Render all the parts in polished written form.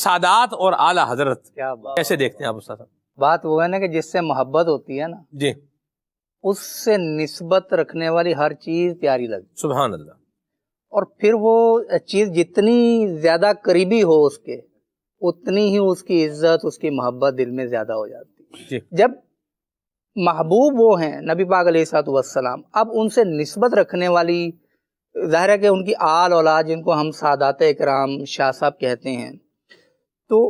سادات اور اعلیٰ حضرت کیا بات، کیسے دیکھتے ہیں آپ استاد صاحب؟ بات وہ ہے نا کہ جس سے محبت ہوتی ہے نا، جی اس سے نسبت رکھنے والی ہر چیز پیاری لگتی، سبحان اللہ. اور پھر وہ چیز جتنی زیادہ قریبی ہو اس کے، اتنی ہی اس کی عزت، اس کی محبت دل میں زیادہ ہو جاتی. جی جب محبوب وہ ہیں نبی پاک علیہ الصلوۃ والسلام، اب ان سے نسبت رکھنے والی، ظاہر ہے کہ ان کی آل اولاد جن کو ہم سادات اکرام شاہ صاحب کہتے ہیں، تو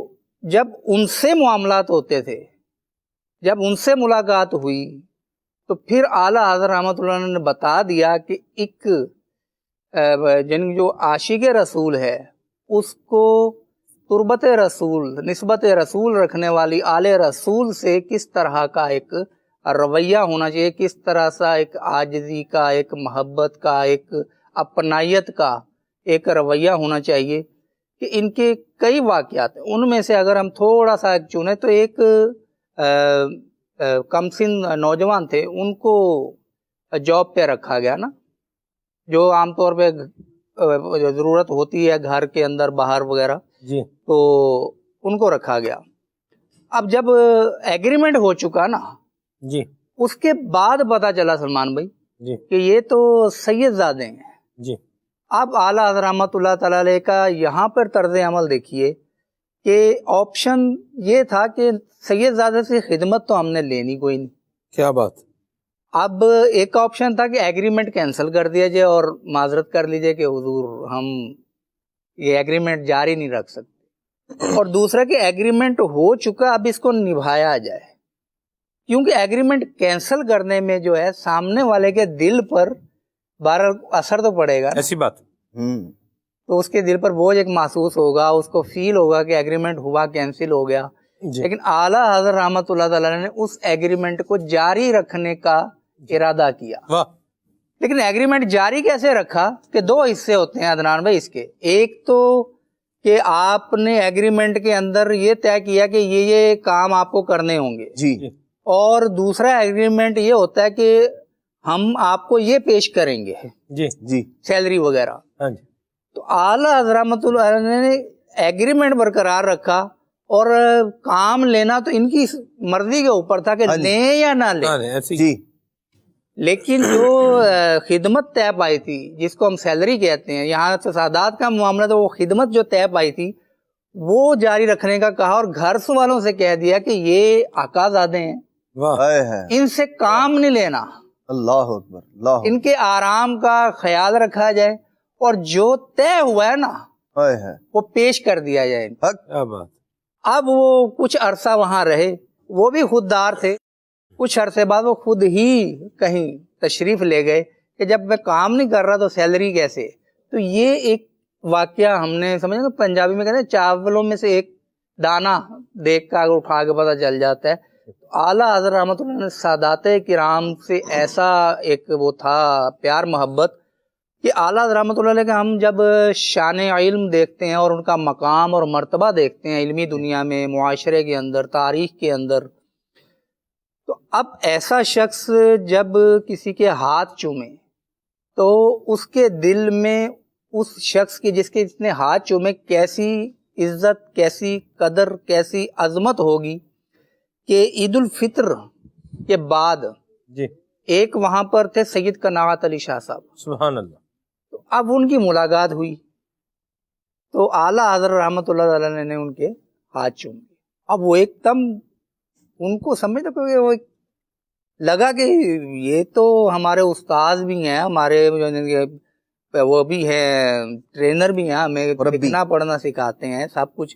جب ان سے معاملات ہوتے تھے، جب ان سے ملاقات ہوئی، تو پھر اعلیٰ حضرت رحمۃ اللہ علیہ نے بتا دیا کہ ایک جو عاشق رسول ہے اس کو تربت رسول، نسبت رسول رکھنے والی آل رسول سے کس طرح کا ایک رویہ ہونا چاہیے، کس طرح سا ایک عاجزی کا، ایک محبت کا، ایک اپنائیت کا ایک رویہ ہونا چاہیے. کہ ان کے کئی واقعات ہیں، ان میں سے اگر ہم تھوڑا سا ایک چنیں تو ایک کم سن نوجوان تھے، ان کو جاب پہ رکھا گیا نا، جو عام طور پہ ضرورت ہوتی ہے گھر کے اندر باہر وغیرہ، جی تو ان کو رکھا گیا. اب جب ایگریمنٹ ہو چکا نا، جی اس کے بعد پتا چلا سلمان بھائی جی کہ یہ تو سید زادے ہیں. جی اب اعلیٰ حضرت رحمۃ اللہ تعالی علیہ کا یہاں پر طرز عمل دیکھیے کہ آپشن یہ تھا کہ سید زادے سے خدمت تو ہم نے لینی کوئی نہیں. کیا بات. اب ایک آپشن تھا کہ ایگریمنٹ کینسل کر دیا جائے اور معذرت کر لیجئے کہ حضور ہم یہ ایگریمنٹ جاری نہیں رکھ سکتے، اور دوسرا کہ ایگریمنٹ ہو چکا، اب اس کو نبھایا جائے، کیونکہ ایگریمنٹ کینسل کرنے میں جو ہے سامنے والے کے دل پر بہرحال اثر تو پڑے گا، ایسی بات. تو اس کے دل پر بوجھ ایک محسوس ہوگا، اس کو فیل ہوگا کہ ایگریمنٹ ہوا، کینسل ہو گیا. جی لیکن اعلیٰ حضرت رحمۃ اللہ تعالی نے اس ایگریمنٹ کو جاری رکھنے کا ارادہ کیا. واہ. لیکن ایگریمنٹ جاری کیسے رکھا کہ دو حصے ہوتے ہیں عدنان بھائی اس کے. ایک تو کہ آپ نے ایگریمنٹ کے اندر یہ طے کیا کہ یہ کام آپ کو کرنے ہوں گے، جی اور دوسرا ایگریمنٹ یہ ہوتا ہے کہ ہم آپ کو یہ پیش کریں گے جی جی سیلری وغیرہ. ہاں جی. تو اعلیٰ حضرت رحمۃ اللہ علیہ نے ایگریمنٹ برقرار رکھا، اور کام لینا تو ان کی مرضی کے اوپر تھا کہ لیں یا نہ لیں. جی لیکن جو خدمت طے پائی تھی، جس کو ہم سیلری کہتے ہیں، یہاں سے سادات کا معاملہ تو وہ خدمت جو طے پائی تھی وہ جاری رکھنے کا کہا، اور گھر والوں سے کہہ دیا کہ یہ آقا زادے ہیں، ان سے کام نہیں لینا، اللہ اکبر، اللہ ان کے آرام کا خیال رکھا جائے، اور جو طے ہوا ہے نا وہ پیش کر دیا جائے. کیا بات. اب وہ کچھ عرصہ وہاں رہے، وہ بھی خوددار تھے. کچھ عرصے بعد وہ خود ہی کہیں تشریف لے گئے کہ جب میں کام نہیں کر رہا تو سیلری کیسے. تو یہ ایک واقعہ ہم نے سمجھا کہ پنجابی میں کہتے ہیں چاولوں میں سے ایک دانہ دیکھ کر اٹھا کے پتہ چل جاتا ہے. اعلیٰ حضرت رحمۃ اللہ نے سادات کرام سے ایسا ایک وہ تھا پیار محبت کہ اعلیٰ حضرت رحمۃ اللہ علیہ کا ہم جب شان علم دیکھتے ہیں اور ان کا مقام اور مرتبہ دیکھتے ہیں علمی دنیا میں، معاشرے کے اندر، تاریخ کے اندر، تو اب ایسا شخص جب کسی کے ہاتھ چومے تو اس کے دل میں اس شخص کی جس نے ہاتھ چومے کیسی عزت، کیسی قدر، کیسی عظمت ہوگی کہ عید الفطر کے بعد جی ایک وہاں پر تھے سید قناعت علی شاہ صاحب، سبحان اللہ. تو اب ان کی ملاقات ہوئی تو اعلیٰ حضرت رحمۃ اللہ علیہ نے ان کے ہاتھ چوم لیے. اب وہ ایک دم ان کو سمجھ وہ لگا کہ یہ تو ہمارے استاذ بھی ہیں، ہمارے وہ بھی ہیں، ٹرینر بھی ہیں، ہمیں لکھنا پڑھنا سکھاتے ہیں سب کچھ.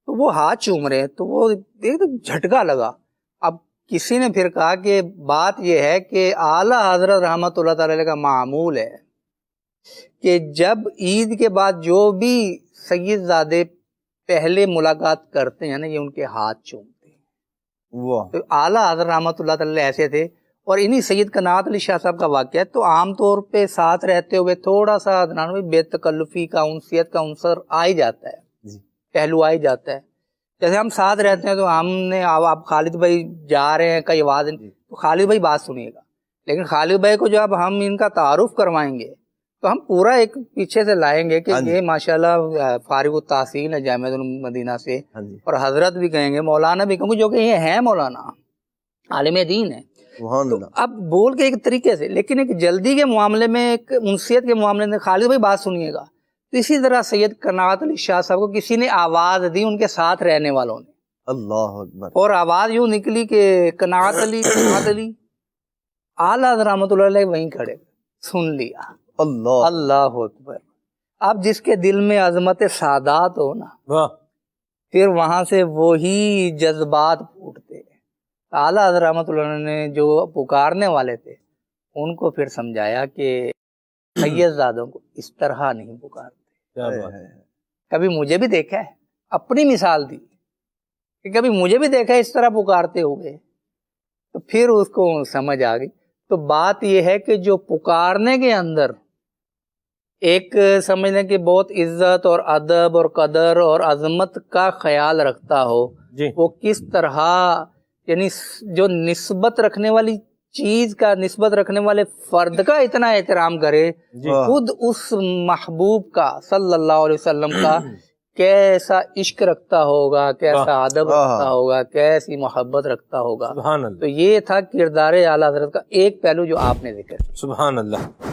تو وہ ہاتھ چوم رہے تو وہ ایک جھٹکا لگا. اب کسی نے پھر کہا کہ بات یہ ہے کہ اعلیٰ حضرت رحمۃ اللہ تعالی کا معمول ہے کہ جب عید کے بعد جو بھی سید زادے پہلے ملاقات کرتے ہیں نا، یہ ان کے ہاتھ چومتے ہیں. تو اعلیٰ حضرت رحمۃ اللہ تعالی ایسے تھے. اور انہی سید قناعت علی شاہ صاحب کا واقعہ ہے. تو عام طور پہ ساتھ رہتے ہوئے تھوڑا سا بے تکلفی کا، انسیت کا عنصر آ ہی جاتا ہے، پہلو آ ہی جاتا ہے. جیسے ہم ساتھ رہتے ہیں تو ہم نے آپ خالد بھائی جا رہے ہیں کئی آواز، تو خالد بھائی بات سنیے گا، لیکن خالد بھائی کو جب ہم ان کا تعارف کروائیں گے، تو ہم پورا ایک پیچھے سے لائیں گے کہ ہاں جی۔ یہ ماشاءاللہ فارغ التحصیل ہے جامعۃ المدینہ سے، ہاں جی اور حضرت بھی کہیں گے، مولانا بھی کہیں گے، جو کہ یہ ہیں مولانا، عالم دین ہے. سبحان تو اللہ. اب بول کے ایک طریقے سے، لیکن ایک جلدی کے معاملے میں، ایک انسیت کے معاملے میں، خالد بھائی بات سنیے گا، تو اسی طرح سید قناعت علی شاہ صاحب کو کسی نے آواز دی، ان کے ساتھ رہنے والوں نے، اللہ اکبر. اور آواز یوں نکلی کہ قناعت علی اعلیٰ حضرت رحمۃ اللہ علیہ وہیں کھڑے، سن لیا. اللہ اللہ اکبر. اب جس کے دل میں عظمت سادات ہو نا، واہ پھر وہاں سے وہی جذبات پھوٹتے. اعلیٰ حضرت رحمۃ اللہ علیہ نے جو پکارنے والے تھے ان کو پھر سمجھایا کہ سید زادوں کو اس طرح نہیں پکارتے. کیا بات ہے. کبھی مجھے بھی دیکھا ہے، اپنی مثال دی کہ کبھی مجھے بھی دیکھا ہے اس طرح پکارتے ہوئے، تو پھر اس کو سمجھ آ گئی. تو بات یہ ہے کہ جو پکارنے کے اندر ایک سمجھنے کہ بہت عزت اور ادب اور قدر اور عظمت کا خیال رکھتا ہو، جی وہ کس طرح، یعنی جو نسبت رکھنے والی چیز کا، نسبت رکھنے والے فرد کا اتنا احترام کرے، جی واہ. خود اس محبوب کا صلی اللہ علیہ وسلم کا کیسا عشق رکھتا ہوگا، کیسا ادب رکھتا ہوگا، کیسی محبت رکھتا ہوگا. سبحان تو اللہ یہ تھا کردار اعلیٰ حضرت کا ایک پہلو جو آپ نے ذکر کیا. سبحان اللہ.